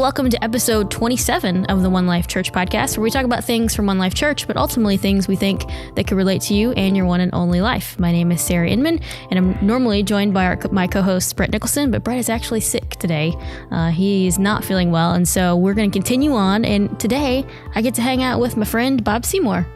Welcome to episode 27 of the One Life Church podcast, where we talk about things from One Life Church, but ultimately things we think that could relate to you and your one and only life. My name is Sarah Inman, and I'm normally joined by my co-host, Brett Nicholson, but Brett is actually sick today. He's not feeling well, and so we're going to continue on, and today I get to hang out with my friend, Bob Seymore.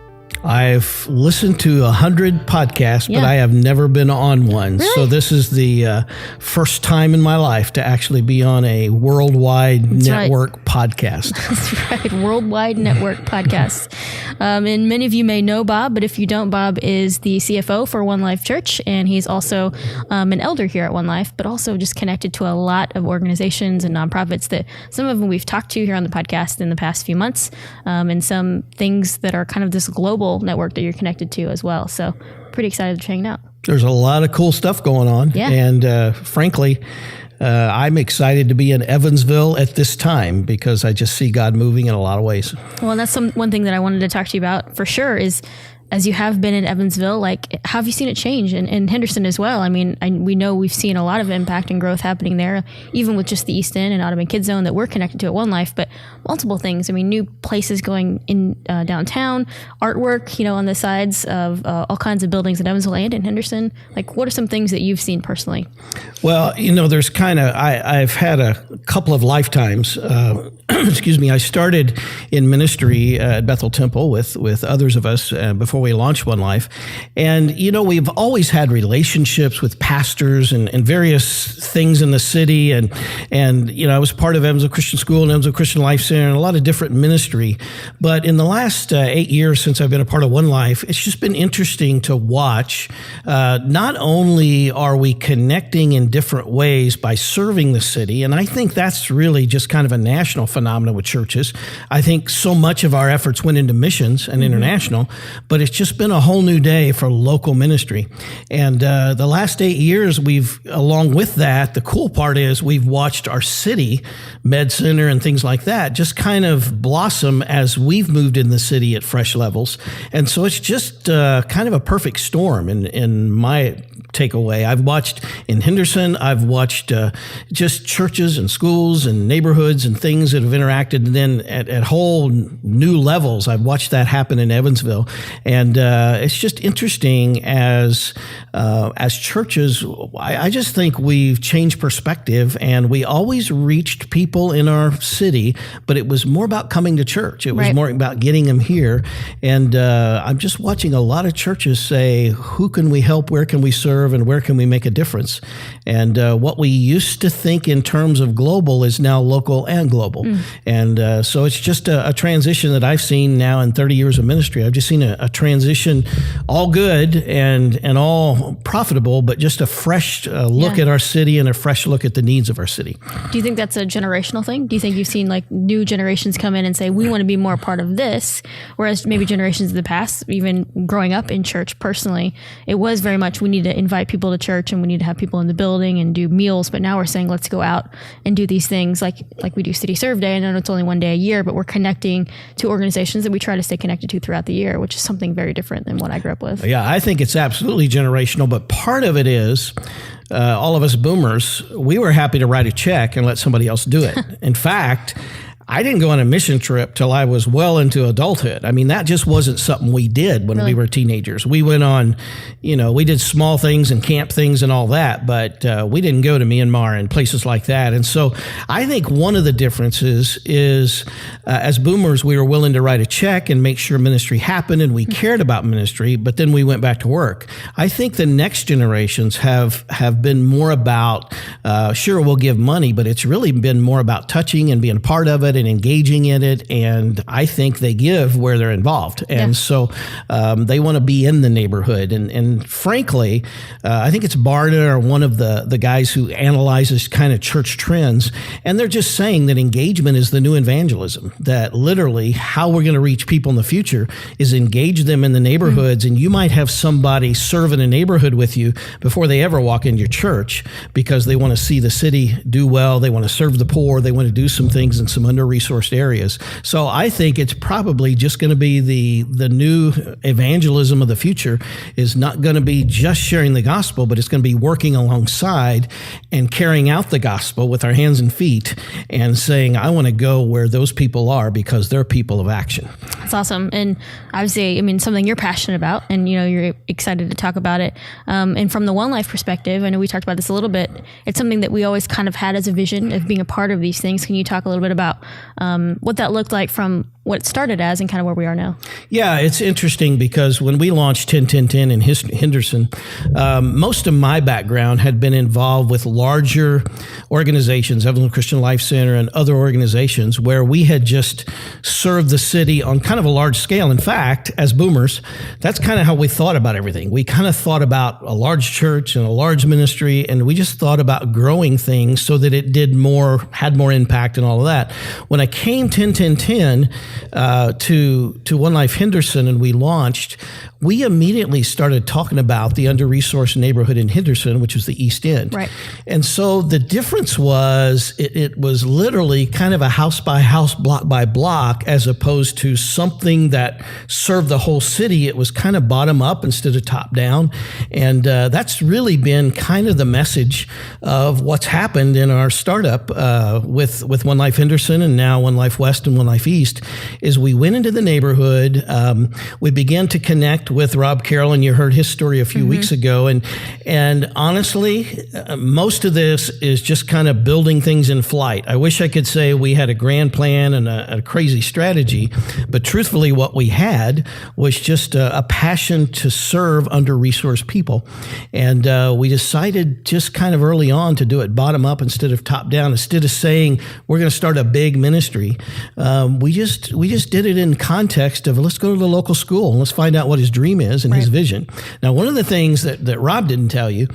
I've listened to 100 podcasts, but I have never been on one. Really? So this is the first time in my life to actually be on a worldwide network podcast. That's right, worldwide network podcast. And many of you may know Bob, but if you don't, Bob is the CFO for One Life Church, and he's also an elder here at One Life, but also just connected to a lot of organizations and nonprofits that some of them we've talked to here on the podcast in the past few months, and some things that are kind of this global network that you're connected to as well. So pretty excited to hang out. There's a lot of cool stuff going on. Yeah. And frankly, I'm excited to be in Evansville at this time because I just see God moving in a lot of ways. Well, and that's one thing that I wanted to talk to you about for sure is, as you have been in Evansville, like, how have you seen it change? And Henderson as well. I mean, we know we've seen a lot of impact and growth happening there, even with just the East End and Audubon Kids Zone that we're connected to at One Life, but multiple things. I mean, new places going in downtown, artwork, on the sides of all kinds of buildings in Evansville and in Henderson. Like, what are some things that you've seen personally? Well, there's I've had a couple of lifetimes. Excuse me. I started in ministry at Bethel Temple with others of us before we launched One Life. And, we've always had relationships with pastors and various things in the city. And I was part of Evansville Christian School and Evansville Christian Life Center and a lot of different ministry. But in the last 8 years since I've been a part of One Life, it's just been interesting to watch. Not only are we connecting in different ways by serving the city, and I think that's really just kind of a national phenomenon with churches. I think so much of our efforts went into missions and international, but it's just been a whole new day for local ministry. And the last 8 years, along with that, the cool part is we've watched our city, Med Center and things like that, just kind of blossom as we've moved in the city at fresh levels. And so it's just kind of a perfect storm in my takeaway. I've watched in Henderson, I've watched just churches and schools and neighborhoods and things that have interacted. And then at whole new levels, I've watched that happen in Evansville. And it's just interesting as churches, I just think we've changed perspective, and we always reached people in our city, but it was more about coming to church. It was more about getting them here. And I'm just watching a lot of churches say, who can we help? Where can we serve? And where can we make a difference? And what we used to think in terms of global is now local and global. And so it's just a transition that I've seen now in 30 years of ministry. I've just seen a transition, all good and all profitable, but just a fresh look at our city and a fresh look at the needs of our city. Do you think that's a generational thing? Do you think you've seen like new generations come in and say, we want to be more part of this? Whereas maybe generations in the past, even growing up in church personally, it was very much, we need to invite people to church and we need to have people in the building and do meals. But now we're saying, let's go out and do these things like we do City Serve Day. I know it's only one day a year, but we're connecting to organizations that we try to stay connected to throughout the year, which is something very different than what I grew up with. Yeah, I think it's absolutely generational, but part of it is all of us boomers, we were happy to write a check and let somebody else do it. In fact, I didn't go on a mission trip till I was well into adulthood. I mean, that just wasn't something we did when we were teenagers. We went on, we did small things and camp things and all that, but we didn't go to Myanmar and places like that. And so I think one of the differences is as boomers, we were willing to write a check and make sure ministry happened, and we cared about ministry, but then we went back to work. I think the next generations have been more about, sure, we'll give money, but it's really been more about touching and being a part of it and engaging in it, and I think they give where they're involved. And so they want to be in the neighborhood. And frankly, I think it's Barna or one of the guys who analyzes kind of church trends, and they're just saying that engagement is the new evangelism, that literally how we're going to reach people in the future is engage them in the neighborhoods, and you might have somebody serve in a neighborhood with you before they ever walk into your church because they want to see the city do well, they want to serve the poor, they want to do some things in some under under-resourced areas. So I think it's probably just going to be the new evangelism of the future is not going to be just sharing the gospel, but it's going to be working alongside and carrying out the gospel with our hands and feet and saying, I want to go where those people are because they're people of action. That's awesome. And obviously, I mean, something you're passionate about and, you're excited to talk about it. And from the One Life perspective, I know we talked about this a little bit. It's something that we always kind of had as a vision of being a part of these things. Can you talk a little bit about what that looked like from what it started as and kind of where we are now? Yeah, it's interesting because when we launched 10-10-10 in Henderson, most of my background had been involved with larger organizations, Evansville Christian Life Center and other organizations where we had just served the city on kind of a large scale. In fact, as boomers, that's kind of how we thought about everything. We kind of thought about a large church and a large ministry, and we just thought about growing things so that it had more impact and all of that. When I came 10-10-10 to One Life Henderson and we launched, we immediately started talking about the under-resourced neighborhood in Henderson, which was the East End. Right. And so the difference was it was literally kind of a house by house, block by block, as opposed to something that served the whole city. It was kind of bottom up instead of top down. And that's really been kind of the message of what's happened in our startup with One Life Henderson and now One Life West and One Life East, is we went into the neighborhood. We began to connect with Rob Carroll, and you heard his story a few weeks ago. And honestly, most of this is just kind of building things in flight. I wish I could say we had a grand plan and a crazy strategy, but truthfully, what we had was just a passion to serve under-resourced people. And we decided just kind of early on to do it bottom up instead of top down. Instead of saying we're going to start a big ministry, we just did it in context of let's go to the local school and let's find out what his dream is and his vision. Now, one of the things that Rob didn't tell you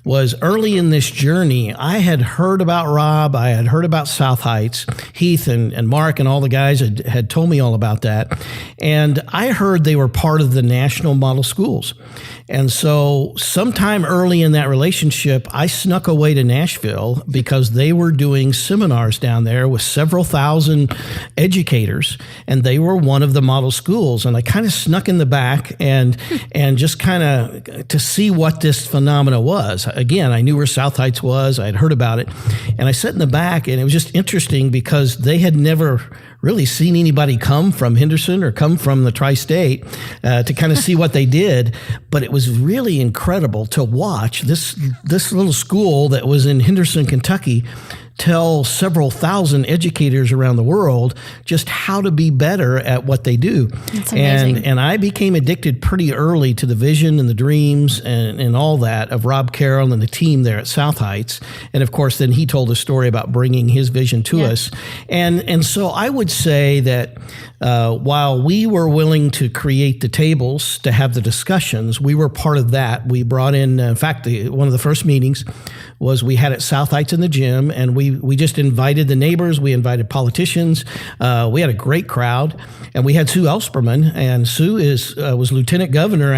was early in this journey, I had heard about Rob, I had heard about South Heights, Heath and Mark and all the guys had told me all about that. And I heard they were part of the national model schools. And so sometime early in that relationship, I snuck away to Nashville because they were doing seminars down there with several thousand educators, and they were one of the model schools. And I kind of snuck in the back and just kind of to see what this phenomena was. Again, I knew where South Heights was. I had heard about it. And I sat in the back, and it was just interesting because they had never really seen anybody come from Henderson or come from the tri-state to kind of see what they did. But it was really incredible to watch this little school that was in Henderson, Kentucky, tell several thousand educators around the world just how to be better at what they do. That's amazing. And I became addicted pretty early to the vision and the dreams and all that of Rob Carroll and the team there at South Heights. And of course, then he told a story about bringing his vision to us. And so I would say that while we were willing to create the tables to have the discussions, we were part of that. We brought in fact, one of the first meetings was we had at South Heights in the gym, and we just invited the neighbors, we invited politicians. We had a great crowd, and we had Sue Ellspermann, and Sue was lieutenant governor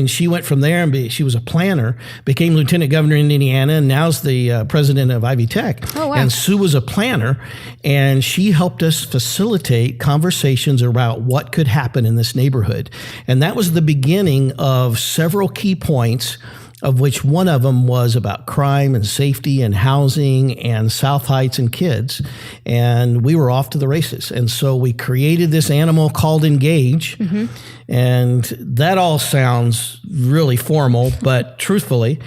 she went from there and she was a planner, became lieutenant governor in Indiana, and now's the president of Ivy Tech. Oh, wow. And Sue was a planner, and she helped us facilitate conversations about what could happen in this neighborhood. And that was the beginning of several key points, of which one of them was about crime and safety and housing and South Heights and kids. And we were off to the races. And so we created this animal called Engage. And that all sounds really formal, but truthfully,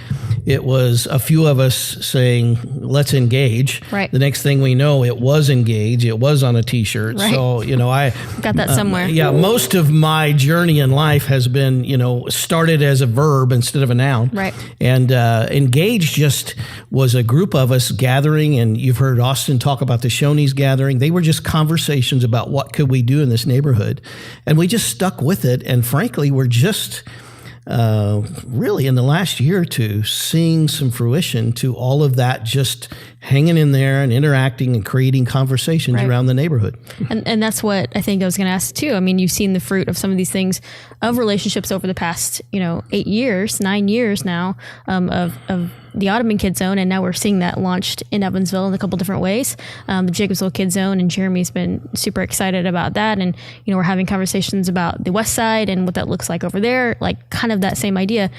it was a few of us saying, let's engage. Right. The next thing we know, it was Engage. It was on a T-shirt. Right. So, I got that somewhere. Most of my journey in life has been, started as a verb instead of a noun. Right. And Engage just was a group of us gathering, and you've heard Austin talk about the Shoney's gathering. They were just conversations about what could we do in this neighborhood. And we just stuck with it. And frankly, we're just really in the last year or two seeing some fruition to all of that just hanging in there and interacting and creating conversations around the neighborhood. And that's what I think I was going to ask too. I mean, you've seen the fruit of some of these things, of relationships over the past, 9 years now, of the Audubon Kid Zone, and now we're seeing that launched in Evansville in a couple different ways. The Jacobsville Kid Zone, and Jeremy's been super excited about that. And, we're having conversations about the West Side and what that looks like over there, like kind of that same idea.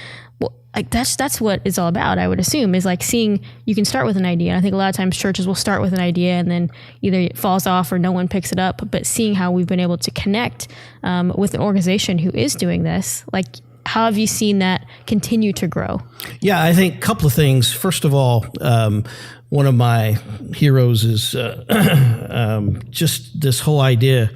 Well, like that's what it's all about, I would assume, is like seeing you can start with an idea. And I think a lot of times churches will start with an idea and then either it falls off or no one picks it up. But seeing how we've been able to connect with an organization who is doing this, like, how have you seen that continue to grow? Yeah, I think a couple of things. First of all, one of my heroes is just this whole idea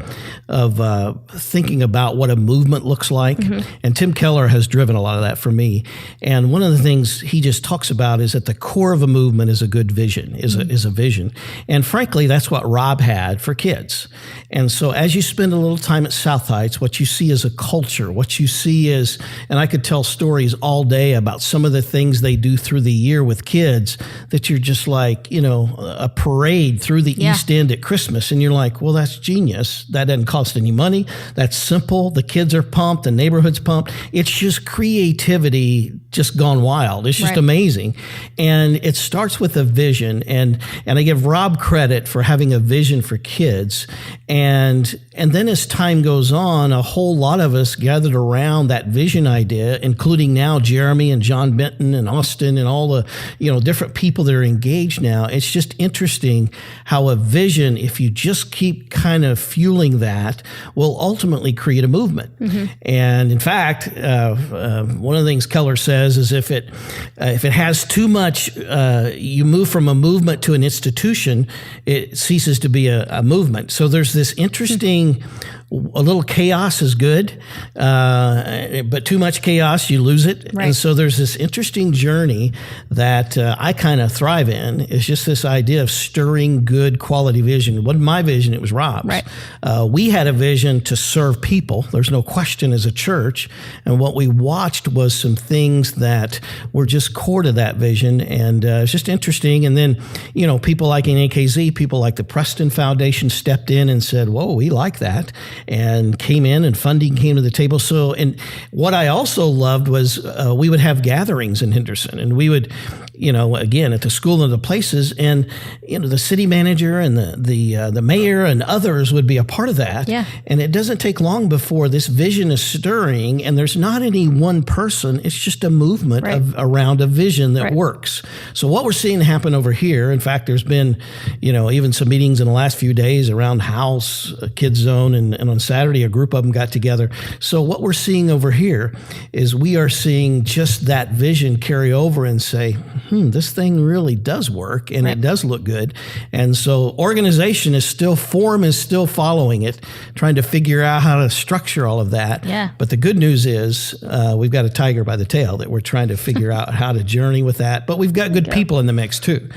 of thinking about what a movement looks like. And Tim Keller has driven a lot of that for me. And one of the things he just talks about is at the core of a movement is a good vision, is a vision. And frankly, that's what Rob had for kids. And so as you spend a little time at South Heights, what you see is a culture. What you see is, and I could tell stories all day about some of the things they do through the year with kids that you're just like, a parade through the East End at Christmas. And you're like, well, that's genius. That doesn't cost any money. That's simple. The kids are pumped. The neighborhood's pumped. It's just creativity just gone wild. It's just amazing. And it starts with a vision. And I give Rob credit for having a vision for kids. And then as time goes on, a whole lot of us gathered around that vision idea, including now Jeremy and John Benton and Austin and all the, different people that are engaged now. It's just interesting how a vision, if you just keep kind of fueling that, will ultimately create a movement. And in fact, one of the things Keller says is if it has too much, you move from a movement to an institution, it ceases to be a movement. So there's this interesting, a little chaos is good, but too much chaos, you lose it. And so there's this interesting journey that I kind of thrive in. It's just this idea of stirring good quality vision. It wasn't my vision, it was Rob's. We had a vision to serve people. There's no question as a church. And what we watched was some things that were just core to that vision. And it's just interesting. And then, people like in AKZ, people like the Preston Foundation stepped in and said, whoa, we like that. And came in and funding came to the table. So, and what I also loved was we would have gatherings in Henderson, and we would, again, at the school and the places, and, the city manager and the mayor and others would be a part of that. And it doesn't take long before this vision is stirring, and there's not any one person. It's just a movement around a vision that works. So what we're seeing happen over here, in fact, there's been, even some meetings in the last few days around House, Kids Zone, and on Saturday, a group of them got together. So what we're seeing over here is we are seeing just that vision carry over and say, this thing really does work, and it does look good. And so organization is still following it, trying to figure out how to structure all of that. But the good news is we've got a tiger by the tail that we're trying to figure out how to journey with that. But we've got good people in the mix too.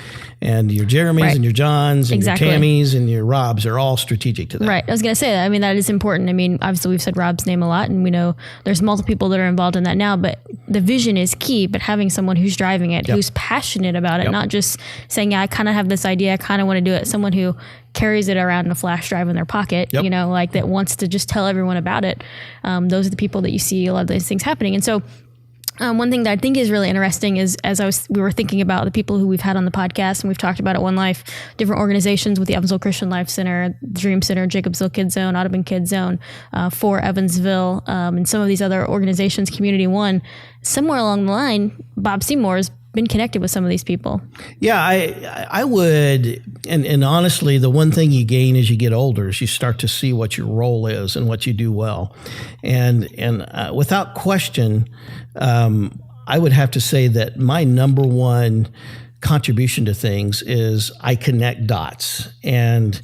And your Jeremys and your Johns and your Tammys and your Robs are all strategic to that. I was going to say that. I mean, that is important. I mean, obviously we've said Rob's name a lot, and we know there's multiple people that are involved in that now, but the vision is key. But having someone who's driving it, who's passionate about it, not just saying, I kind of have this idea, I kind of want to do it. Someone who carries it around in a flash drive in their pocket, like that wants to just tell everyone about it. Those are the people that you see a lot of these things happening. And so one thing that I think is really interesting is, we were thinking about the people who we've had on the podcast, and we've talked about at One Life, different organizations with the Evansville Christian Life Center, Dream Center, Jacobsville Kid Zone, Audubon Kid Zone, for Evansville, and some of these other organizations, Community One. Somewhere along the line, Bob Seymore has been connected with some of these people. Yeah, I would, and honestly, the one thing you gain as you get older is you start to see what your role is and what you do well. And without question, I would have to say that my number one contribution to things is I connect dots. And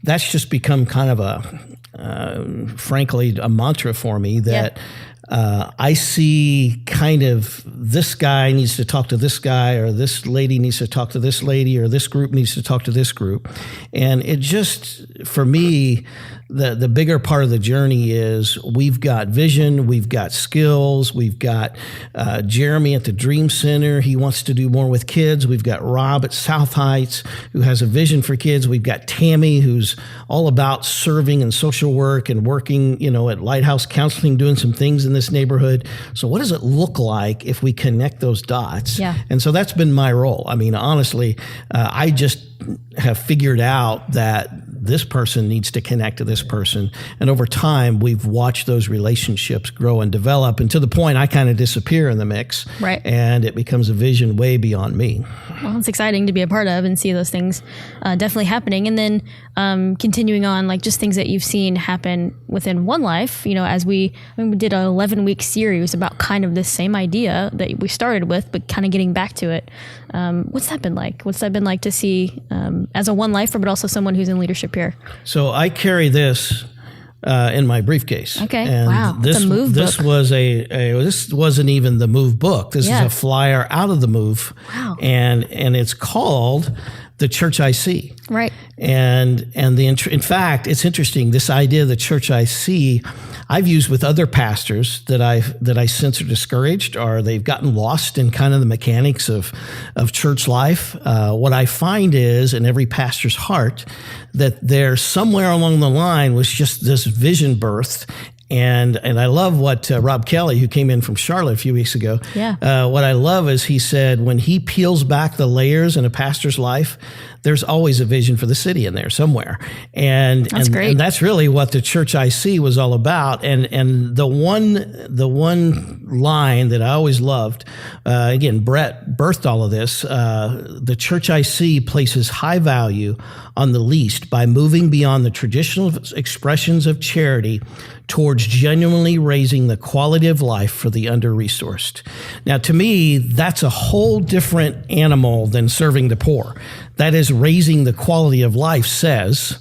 that's just become kind of frankly, a mantra for me that I see kind of this guy needs to talk to this guy, or this lady needs to talk to this lady, or this group needs to talk to this group. And it just, for me, the bigger part of the journey is we've got vision, we've got skills, we've got Jeremy at the Dream Center. He wants to do more with kids. We've got Rob at South Heights, who has a vision for kids. We've got Tammy, who's all about serving and social work and working, at Lighthouse Counseling, doing some things in this neighborhood. So what does it look like if we connect those dots? Yeah. And so that's been my role. I mean, honestly, I just have figured out that this person needs to connect to this person. And over time, we've watched those relationships grow and develop. And to the point, I kind of disappear in the mix. Right. And it becomes a vision way beyond me. Well, it's exciting to be a part of and see those things definitely happening. And then continuing on, like just things that you've seen happen within One Life, as we did an 11-week series about kind of this same idea that we started with, but kind of getting back to it. What's that been like? What's that been like to see as a One Lifer, but also someone who's in leadership here? So I carry this in my briefcase. Okay. And wow. This, it's a move this book. was this wasn't even the move book. This is a flyer out of the move. Wow. And it's called The Church I See. Right. And in fact, it's interesting. This idea of the church I see, I've used with other pastors that I sense are discouraged, or they've gotten lost in kind of the mechanics of church life. What I find is in every pastor's heart that there somewhere along the line was just this vision birthed. And I love what Rob Kelly, who came in from Charlotte a few weeks ago, what I love is he said, when he peels back the layers in a pastor's life, there's always a vision for the city in there somewhere. And that's great. And that's really what the Church I See was all about. And the one line that I always loved, again, Brett birthed all of this, the Church I See places high value on the least by moving beyond the traditional expressions of charity towards genuinely raising the quality of life for the under-resourced. Now, to me, that's a whole different animal than serving the poor. That is, raising the quality of life says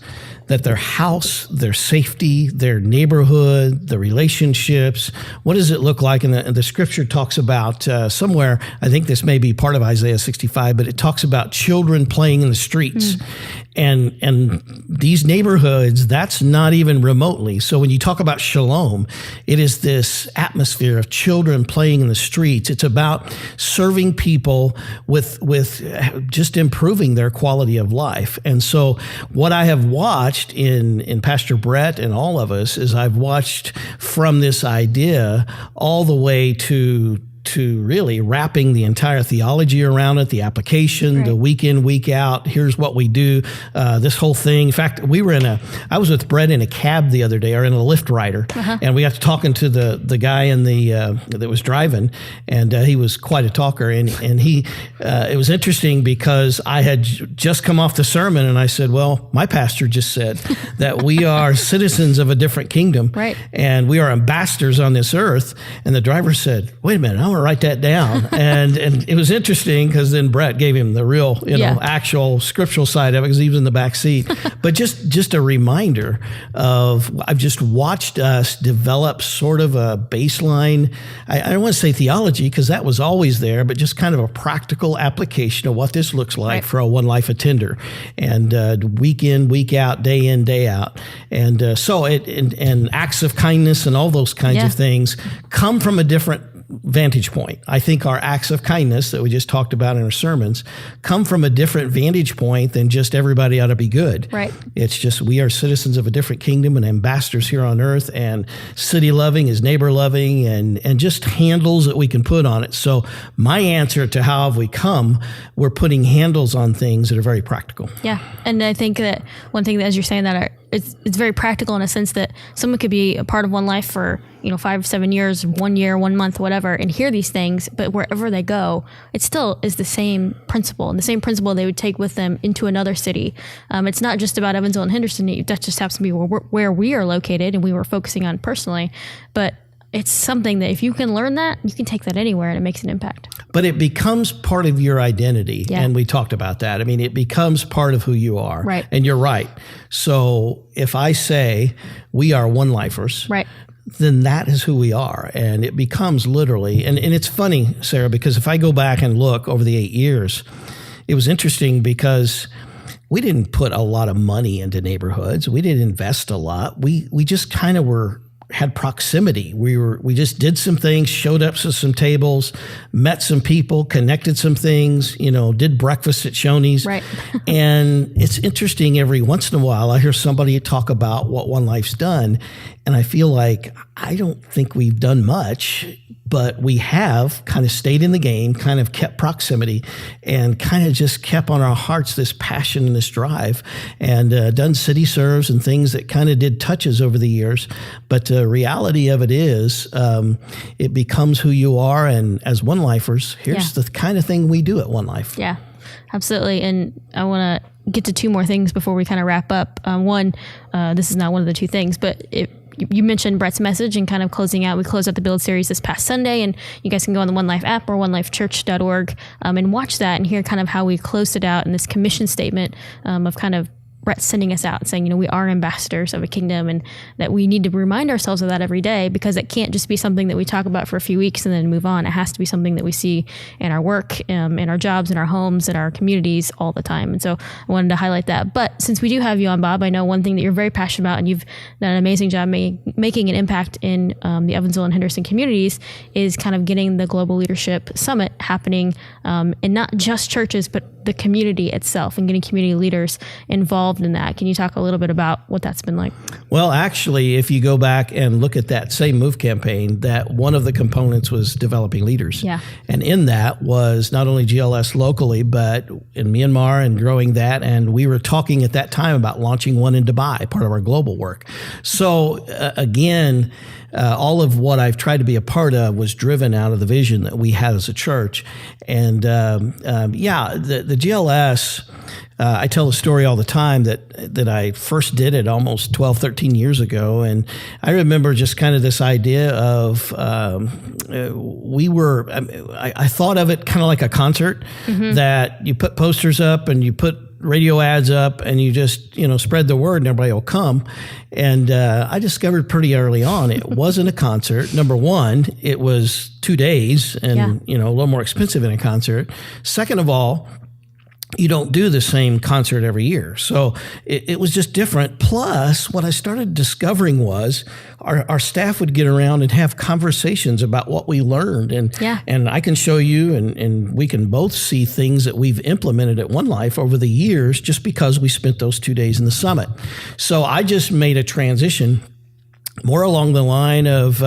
that their house, their safety, their neighborhood, the relationships, what does it look like? And the scripture talks about somewhere, I think this may be part of Isaiah 65, but it talks about children playing in the streets. And these neighborhoods, that's not even remotely. So when you talk about shalom, it is this atmosphere of children playing in the streets. It's about serving people with just improving their quality of life. And so what I have watched in Pastor Brett and all of us is I've watched from this idea all the way to really wrapping the entire theology around it, the application, the week in, week out. Here's what we do. This whole thing. In fact, I was with Brett in a cab the other day, or in a Lyft rider, and we got to talking to the guy in that was driving, and he was quite a talker. And he, it was interesting because I had just come off the sermon, and I said, "Well, my pastor just said that we are citizens of a different kingdom, and we are ambassadors on this earth." And the driver said, "Wait a minute, I want to write that down." and it was interesting because then Brett gave him the real, actual scriptural side of it because he was in the back seat. But just a reminder of, I've just watched us develop sort of a baseline. I don't want to say theology because that was always there, but just kind of a practical application of what this looks like for a One Life attender, and week in, week out, day in, day out. And so and acts of kindness and all those kinds of things come from a different vantage point. I think our acts of kindness that we just talked about in our sermons come from a different vantage point than just everybody ought to be good. Right. It's just we are citizens of a different kingdom and ambassadors here on earth, and city loving is neighbor loving, and just handles that we can put on it. So my answer to how have we come, we're putting handles on things that are very practical. Yeah. And I think that one thing that, as you're saying that, it's very practical in a sense that someone could be a part of One Life for 5-7 years, 1 year, 1 month, whatever, and hear these things, but wherever they go, it still is the same principle, and the same principle they would take with them into another city. It's not just about Evansville and Henderson. That just happens to be where we are located and we were focusing on personally, but it's something that if you can learn that, you can take that anywhere and it makes an impact. But it becomes part of your identity. Yeah. And we talked about that. I mean, it becomes part of who you are. Right. And you're right. So if I say we are One Lifers, right, then that is who we are. And it becomes literally, and it's funny, Sarah, because if I go back and look over the 8 years, it was interesting because we didn't put a lot of money into neighborhoods. We didn't invest a lot. We just kind of had proximity. We just did some things, showed up to some tables, met some people, connected some things, did breakfast at Shoney's. Right. And it's interesting, every once in a while, I hear somebody talk about what One Life's done. And I feel like I don't think we've done much, but we have kind of stayed in the game, kind of kept proximity, and kind of just kept on our hearts this passion and this drive, and done city serves and things that kind of did touches over the years. But the reality of it is, it becomes who you are. And as One Lifers, here's the kind of thing we do at One Life. Yeah, absolutely. And I want to get to two more things before we kind of wrap up. One, this is not one of the two things, but you mentioned Brett's message and kind of closing out. We closed out the Build series this past Sunday, and you guys can go on the One Life app or onelifechurch.org and watch that and hear kind of how we closed it out in this commission statement of kind of Brett sending us out and saying, we are ambassadors of a kingdom, and that we need to remind ourselves of that every day, because it can't just be something that we talk about for a few weeks and then move on. It has to be something that we see in our work, in our jobs, in our homes, in our communities all the time. And so I wanted to highlight that. But since we do have you on, Bob, I know one thing that you're very passionate about, and you've done an amazing job making an impact in the Evansville and Henderson communities, is kind of getting the Global Leadership Summit happening in not just churches, but the community itself, and getting community leaders involved in that. Can you talk a little bit about what that's been like? Well, actually, if you go back and look at that same MOVE campaign, that one of the components was developing leaders. Yeah. And in that was not only GLS locally, but in Myanmar, and growing that. And we were talking at that time about launching one in Dubai, part of our global work. So again, all of what I've tried to be a part of was driven out of the vision that we had as a church. And the GLS, I tell the story all the time that I first did it almost 12, 13 years ago. And I remember just kind of this idea of I thought of it kind of like a concert, that you put posters up and you put radio ads up and you just, spread the word and everybody will come. And I discovered pretty early on, it wasn't a concert. Number one, it was 2 days and, a little more expensive than a concert. Second of all, you don't do the same concert every year. So it was just different. Plus, what I started discovering was our staff would get around and have conversations about what we learned. And I can show you, and we can both see things that we've implemented at One Life over the years just because we spent those 2 days in the summit. So I just made a transition more along the line of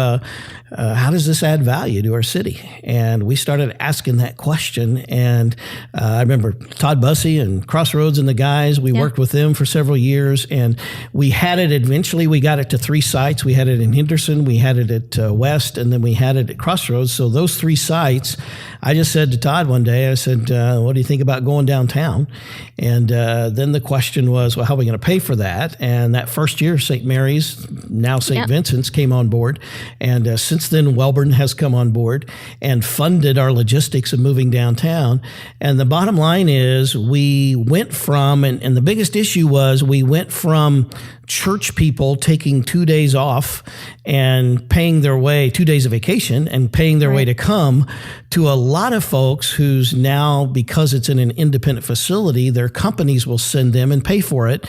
how does this add value to our city? And we started asking that question. And I remember Todd Bussey and Crossroads and the guys, we worked with them for several years, and we had it eventually. We got it to 3 sites. We had it in Henderson, we had it at West, and then we had it at Crossroads. So those 3 sites, I just said to Todd one day, I said, what do you think about going downtown? And then the question was, well, how are we going to pay for that? And that first year, St. Mary's, now St. Vincent's, came on board. And since then, Welborn has come on board and funded our logistics of moving downtown. And the bottom line is we went from, and the biggest issue was we went from church people taking 2 days off and paying their way, 2 days of vacation and paying their way to come, to a lot of folks who's now, because it's in an independent facility, their companies will send them and pay for it.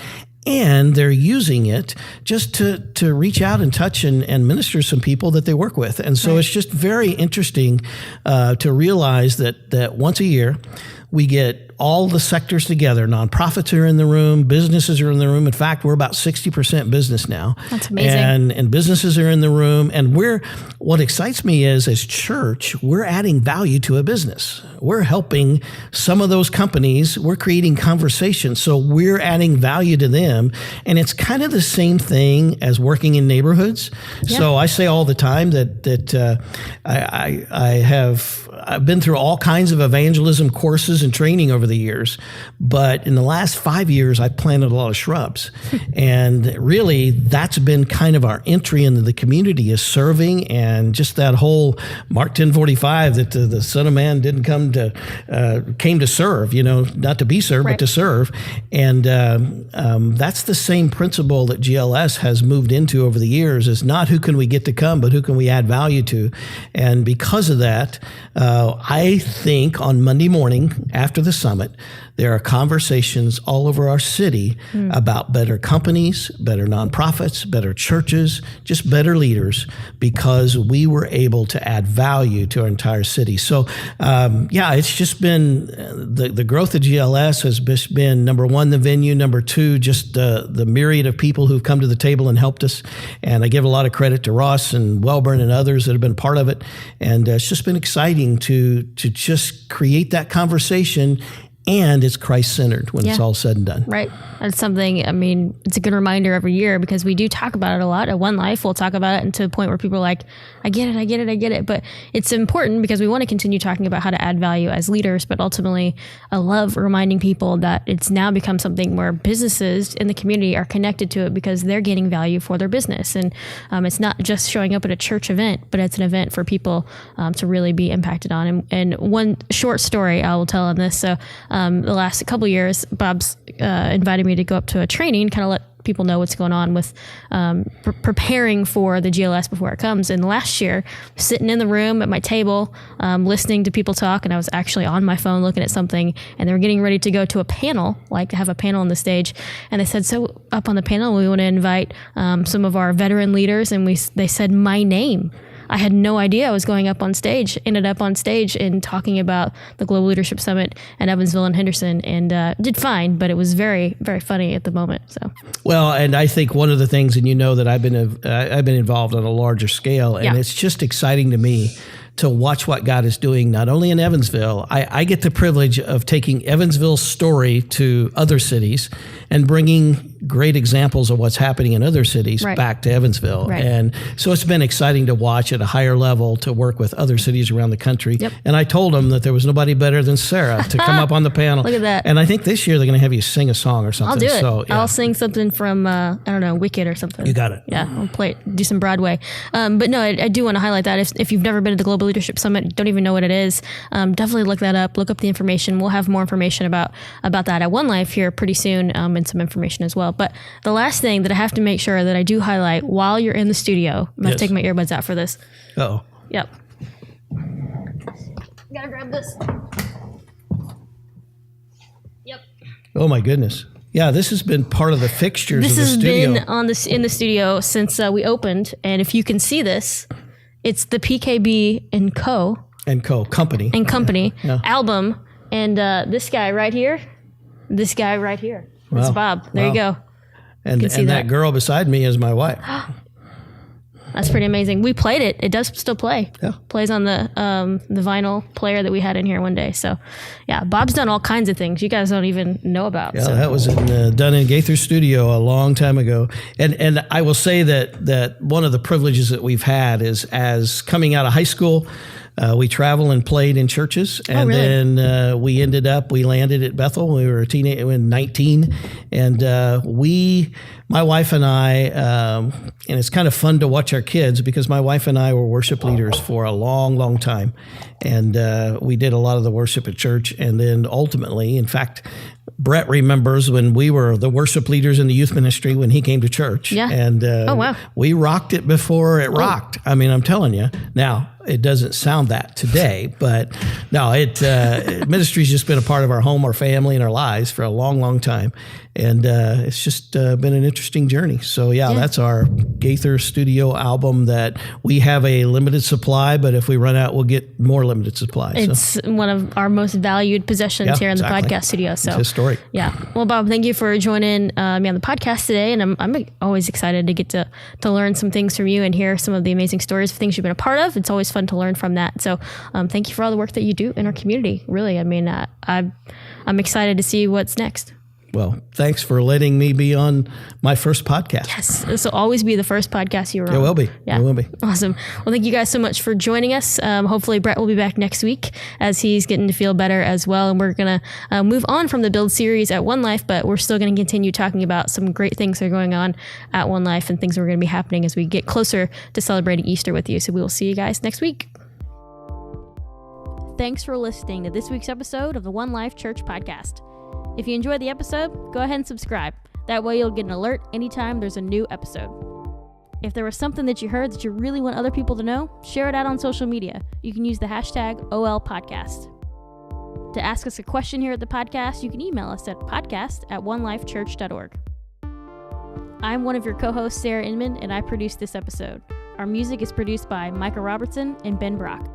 And they're using it just to reach out and touch and minister some people that they work with. And so it's just very interesting to realize that once a year, we get all the sectors together. Nonprofits are in the room. Businesses are in the room. In fact, we're about 60% business now. That's amazing. And businesses are in the room. And what excites me is, as church, we're adding value to a business. We're helping some of those companies. We're creating conversation. So we're adding value to them. And it's kind of the same thing as working in neighborhoods. Yeah. So I say all the time that I have I've been through all kinds of evangelism courses and training over the years, but in the last 5 years, I've planted a lot of shrubs. And really, that's been kind of our entry into the community, is serving, and just that whole Mark 10:45, that the Son of Man didn't came to serve, not to be served, but to serve. And that's the same principle that GLS has moved into over the years, is not who can we get to come, but who can we add value to. And because of that, I think on Monday morning after the summit, there are conversations all over our city about better companies, better nonprofits, better churches, just better leaders, because we were able to add value to our entire city. So, it's just been the growth of GLS has been, number one, the venue, number two, just the myriad of people who've come to the table and helped us. And I give a lot of credit to Ross and Welburn and others that have been part of it. And it's just been exciting to just create that conversation. And it's Christ-centered when it's all said and done. Right. That's something, it's a good reminder every year, because we do talk about it a lot. At One Life, we'll talk about it to the point where people are like, I get it. But it's important because we want to continue talking about how to add value as leaders. But ultimately, I love reminding people that it's now become something where businesses in the community are connected to it because they're gaining value for their business. And it's not just showing up at a church event, but it's an event for people to really be impacted on. And one short story I will tell on this. So, the last couple of years, Bob's invited me to go up to a training, kind of let people know what's going on with preparing for the GLS before it comes. And last year, sitting in the room at my table, listening to people talk, and I was actually on my phone looking at something, and they were getting ready to go to a panel, like to have a panel on the stage. And they said, so up on the panel, we want to invite some of our veteran leaders. And they said my name. I had no idea I was going up on stage, ended up on stage and talking about the Global Leadership Summit at Evansville and Henderson, and did fine, but it was very, very funny at the moment. So, well, and I think one of the things, and that I've been involved on a larger scale, and it's just exciting to me to watch what God is doing, not only in Evansville. I get the privilege of taking Evansville's story to other cities and bringing great examples of what's happening in other cities back to Evansville. Right. And so it's been exciting to watch at a higher level, to work with other cities around the country. Yep. And I told them that there was nobody better than Sarah to come up on the panel. Look at that. And I think this year they're going to have you sing a song or something. I'll do it. So, I'll sing something from, Wicked or something. You got it. Yeah, I'll play it, do some Broadway. But no, I do want to highlight that. If you've never been to the Global Leadership Summit, don't even know what it is, definitely look that up. Look up the information. We'll have more information about that at One Life here pretty soon, and some information as well. But the last thing that I have to make sure that I do highlight while you're in the studio, I'm going to take my earbuds out for this. Uh-oh. Yep. Gotta grab this. Yep. Oh my goodness. Yeah, this has been part of the fixtures of the studio. This has been in the studio since we opened, and if you can see this, it's the PKB Co. Company album, and this guy right here. It's Bob. There you go. And that girl beside me is my wife. That's pretty amazing. We played it. It does still play. Yeah. Plays on the vinyl player that we had in here one day. So, yeah, Bob's done all kinds of things you guys don't even know about. Yeah, that was done in Gaither's studio a long time ago. And I will say that one of the privileges that we've had is, as coming out of high school, we traveled and played in churches, and then we landed at Bethel when we were a teenager, when 19, and my wife and I, and it's kind of fun to watch our kids, because my wife and I were worship leaders for a long, long time, and we did a lot of the worship at church, and then ultimately, in fact, Brett remembers when we were the worship leaders in the youth ministry when he came to church. Yeah. And we rocked it before it rocked. I mean, I'm telling you. Now, it doesn't sound that today, but no, ministry's just been a part of our home, our family, and our lives for a long, long time. And it's just been an interesting journey. So, that's our Gaither studio album that we have a limited supply, but if we run out, we'll get more limited supply. It's one of our most valued possessions here in the podcast studio. So, it's historic. Yeah. Well, Bob, thank you for joining me on the podcast today. And I'm always excited to get to learn some things from you and hear some of the amazing stories of things you've been a part of. It's always fun to learn from that. So thank you for all the work that you do in our community. Really, I mean, I'm excited to see what's next. Well, thanks for letting me be on my first podcast. Yes. This will always be the first podcast you were on. It will be. Yeah. It will be. Awesome. Well, thank you guys so much for joining us. Hopefully Brett will be back next week as he's getting to feel better as well. And we're going to move on from the Build series at One Life, but we're still going to continue talking about some great things that are going on at One Life and things that are going to be happening as we get closer to celebrating Easter with you. So we will see you guys next week. Thanks for listening to this week's episode of the One Life Church Podcast. If you enjoyed the episode, go ahead and subscribe. That way you'll get an alert anytime there's a new episode. If there was something that you heard that you really want other people to know, share it out on social media. You can use the hashtag OLPodcast. To ask us a question here at the podcast, you can email us at podcast@onelifechurch.org. I'm one of your co-hosts, Sarah Inman, and I produced this episode. Our music is produced by Micah Robertson and Ben Brock.